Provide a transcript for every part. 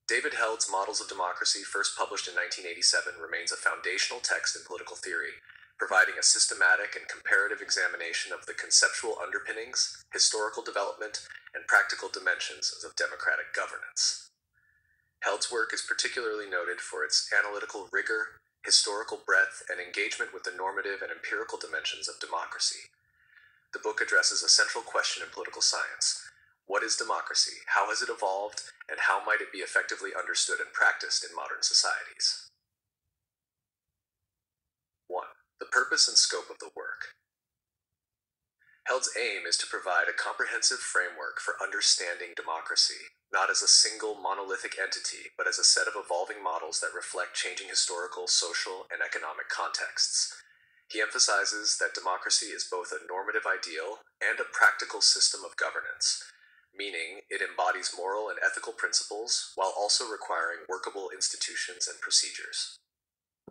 David Held's Models of Democracy, first published in 1987, remains a foundational text in political theory, providing a systematic and comparative examination of the conceptual underpinnings, historical development, and practical dimensions of democratic governance. Held's work is particularly noted for its analytical rigor, historical breadth, and engagement with the normative and empirical dimensions of democracy. The book addresses a central question in political science. What is democracy? How has it evolved? And how might it be effectively understood and practiced in modern societies? 1. The purpose and scope of the work. Held's aim is to provide a comprehensive framework for understanding democracy, not as a single monolithic entity, but as a set of evolving models that reflect changing historical, social, and economic contexts. He emphasizes that democracy is both a normative ideal and a practical system of governance, meaning it embodies moral and ethical principles while also requiring workable institutions and procedures.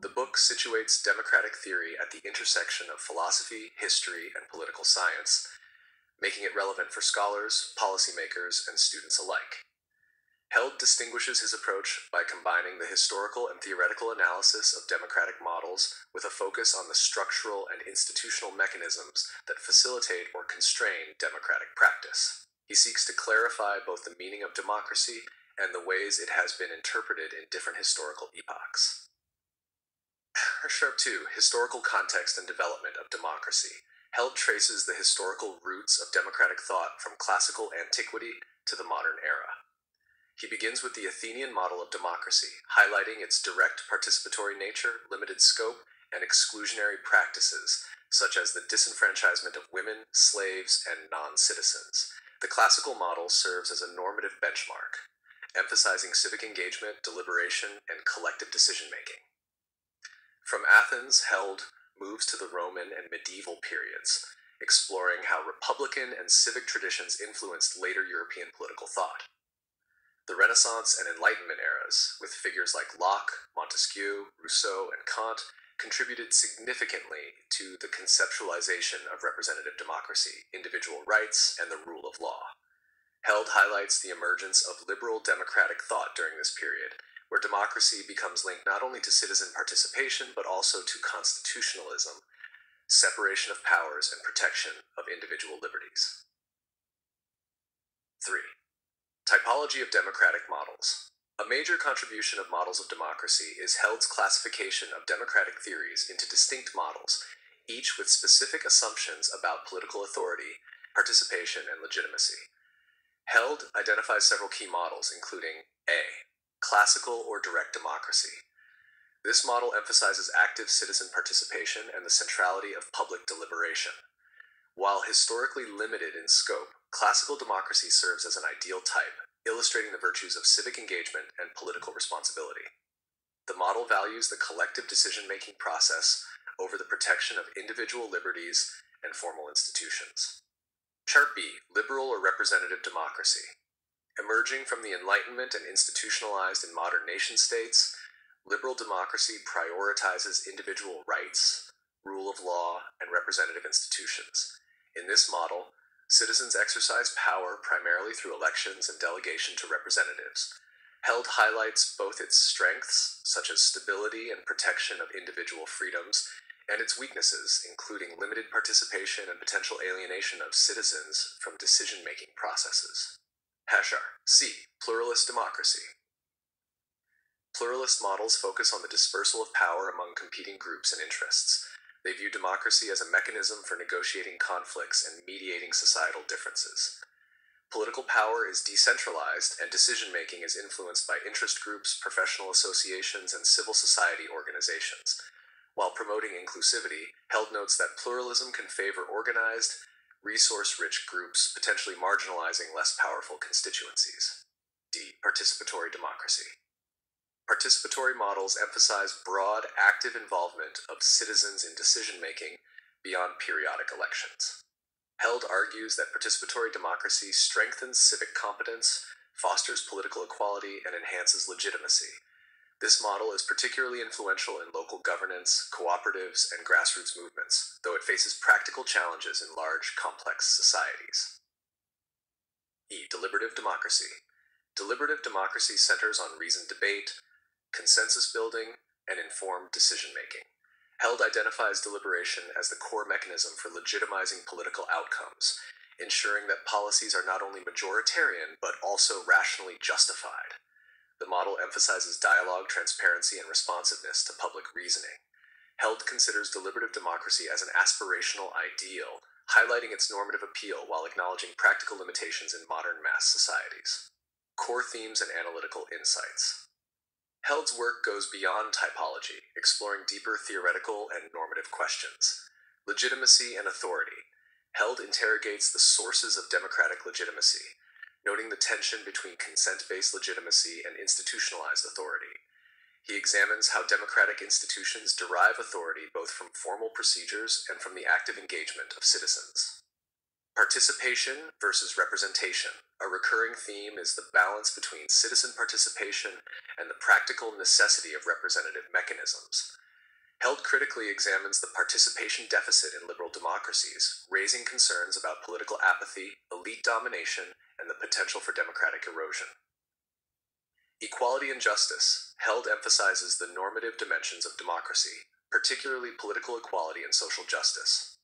The book situates democratic theory at the intersection of philosophy, history, and political science, making it relevant for scholars, policymakers, and students alike. Held distinguishes his approach by combining the historical and theoretical analysis of democratic models with a focus on the structural and institutional mechanisms that facilitate or constrain democratic practice. He seeks to clarify both the meaning of democracy and the ways it has been interpreted in different historical epochs. 2. Historical context and development of democracy. Held traces the historical roots of democratic thought from classical antiquity to the modern era. He begins with the Athenian model of democracy, highlighting its direct participatory nature, limited scope, and exclusionary practices, such as the disenfranchisement of women, slaves, and non-citizens. The classical model serves as a normative benchmark, emphasizing civic engagement, deliberation, and collective decision-making. From Athens, Held moves to the Roman and medieval periods, exploring how republican and civic traditions influenced later European political thought. The Renaissance and Enlightenment eras, with figures like Locke, Montesquieu, Rousseau, and Kant, contributed significantly to the conceptualization of representative democracy, individual rights, and the rule of law. Held highlights the emergence of liberal democratic thought during this period, where democracy becomes linked not only to citizen participation, but also to constitutionalism, separation of powers, and protection of individual liberties. 3. Typology of democratic models. A major contribution of Models of Democracy is Held's classification of democratic theories into distinct models, each with specific assumptions about political authority, participation, and legitimacy. Held identifies several key models, including A. Classical or direct democracy. This model emphasizes active citizen participation and the centrality of public deliberation. While historically limited in scope, classical democracy serves as an ideal type, illustrating the virtues of civic engagement and political responsibility. The model values the collective decision-making process over the protection of individual liberties and formal institutions. Chart B, liberal or representative democracy. Emerging from the Enlightenment and institutionalized in modern nation-states, liberal democracy prioritizes individual rights, rule of law, and representative institutions. In this model, citizens exercise power primarily through elections and delegation to representatives. Held highlights both its strengths, such as stability and protection of individual freedoms, and its weaknesses, including limited participation and potential alienation of citizens from decision-making processes. C. Pluralist democracy. Pluralist models focus on the dispersal of power among competing groups and interests. They view democracy as a mechanism for negotiating conflicts and mediating societal differences. Political power is decentralized, and decision-making is influenced by interest groups, professional associations, and civil society organizations. While promoting inclusivity, Held notes that pluralism can favor organized, resource-rich groups, potentially marginalizing less powerful constituencies. D. Participatory democracy. Participatory models emphasize broad, active involvement of citizens in decision-making beyond periodic elections. Held argues that participatory democracy strengthens civic competence, fosters political equality, and enhances legitimacy. This model is particularly influential in local governance, cooperatives, and grassroots movements, though it faces practical challenges in large, complex societies. E. Deliberative democracy. Deliberative democracy centers on reasoned debate, consensus building, and informed decision-making. Held identifies deliberation as the core mechanism for legitimizing political outcomes, ensuring that policies are not only majoritarian but also rationally justified. The model emphasizes dialogue, transparency, and responsiveness to public reasoning. Held considers deliberative democracy as an aspirational ideal, highlighting its normative appeal while acknowledging practical limitations in modern mass societies. Core themes and analytical insights. Held's work goes beyond typology, exploring deeper theoretical and normative questions. Legitimacy and authority. Held interrogates the sources of democratic legitimacy, noting the tension between consent-based legitimacy and institutionalized authority. He examines how democratic institutions derive authority both from formal procedures and from the active engagement of citizens. Participation versus representation. A recurring theme is the balance between citizen participation and the practical necessity of representative mechanisms. Held critically examines the participation deficit in liberal democracies, raising concerns about political apathy, elite domination, and the potential for democratic erosion. Equality and justice. Held emphasizes the normative dimensions of democracy, particularly political equality and social justice.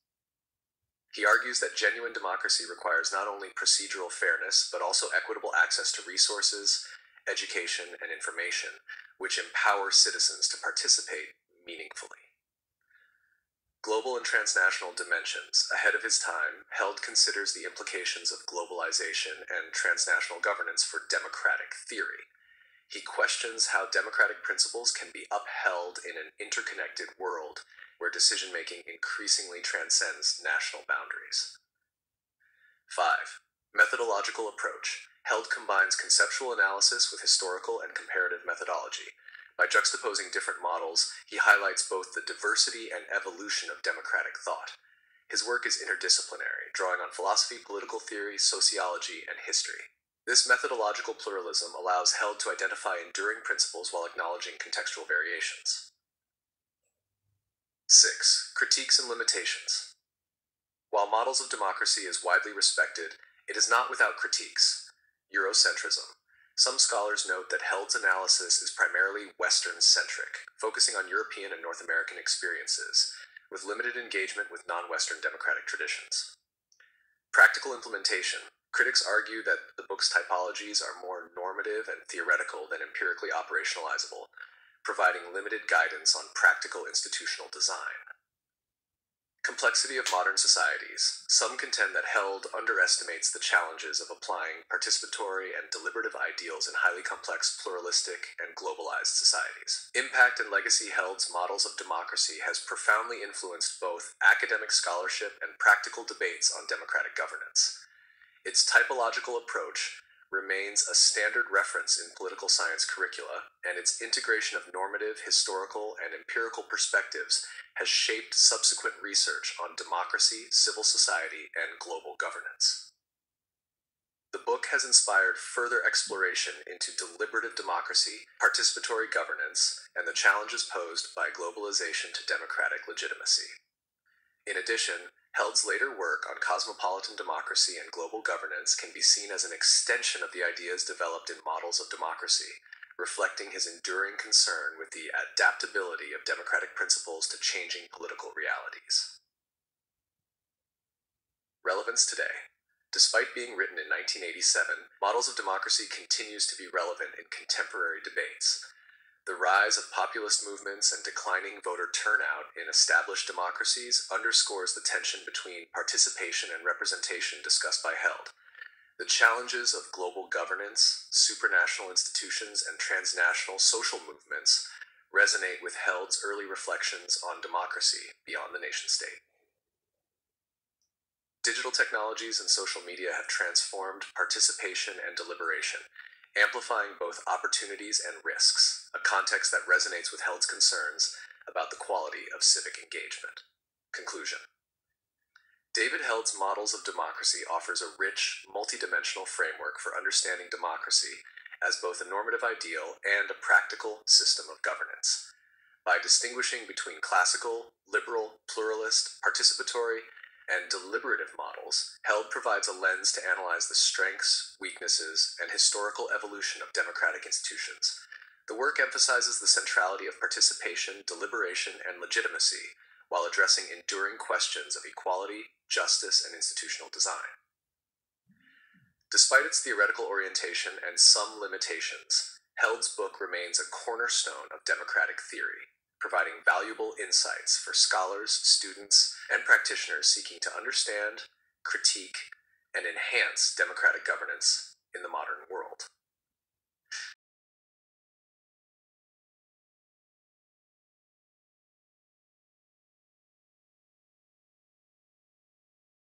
He argues that genuine democracy requires not only procedural fairness, but also equitable access to resources, education, and information, which empower citizens to participate meaningfully. Global and transnational dimensions. Ahead of his time, Held considers the implications of globalization and transnational governance for democratic theory. He questions how democratic principles can be upheld in an interconnected world where decision-making increasingly transcends national boundaries. 5. Methodological approach. Held combines conceptual analysis with historical and comparative methodology. By juxtaposing different models, he highlights both the diversity and evolution of democratic thought. His work is interdisciplinary, drawing on philosophy, political theory, sociology, and history. This methodological pluralism allows Held to identify enduring principles while acknowledging contextual variations. 6. Critiques and limitations. While models of democracy is widely respected, it is not without critiques. Eurocentrism. Some scholars note that Held's analysis is primarily Western-centric, focusing on European and North American experiences, with limited engagement with non-Western democratic traditions. Practical implementation. Critics argue that the book's typologies are more normative and theoretical than empirically operationalizable, providing limited guidance on practical institutional design. Complexity of modern societies. Some contend that Held underestimates the challenges of applying participatory and deliberative ideals in highly complex, pluralistic, and globalized societies. Impact and legacy. Held's models of democracy has profoundly influenced both academic scholarship and practical debates on democratic governance. Its typological approach remains a standard reference in political science curricula, and its integration of normative, historical, and empirical perspectives has shaped subsequent research on democracy, civil society, and global governance. The book has inspired further exploration into deliberative democracy, participatory governance, and the challenges posed by globalization to democratic legitimacy. In addition, Held's later work on cosmopolitan democracy and global governance can be seen as an extension of the ideas developed in models of democracy, reflecting his enduring concern with the adaptability of democratic principles to changing political realities. Relevance today. Despite being written in 1987, Models of Democracy continues to be relevant in contemporary debates. The rise of populist movements and declining voter turnout in established democracies underscores the tension between participation and representation discussed by Held. The challenges of global governance, supranational institutions, and transnational social movements resonate with Held's early reflections on democracy beyond the nation-state. Digital technologies and social media have transformed participation and deliberation, amplifying both opportunities and risks, a context that resonates with Held's concerns about the quality of civic engagement. Conclusion. David Held's Models of Democracy offers a rich, multidimensional framework for understanding democracy as both a normative ideal and a practical system of governance. By distinguishing between classical, liberal, pluralist, participatory, and deliberative models, Held provides a lens to analyze the strengths, weaknesses, and historical evolution of democratic institutions. The work emphasizes the centrality of participation, deliberation, and legitimacy, while addressing enduring questions of equality, justice, and institutional design. Despite its theoretical orientation and some limitations, Held's book remains a cornerstone of democratic theory, providing valuable insights for scholars, students, and practitioners seeking to understand, critique, and enhance democratic governance in the modern world.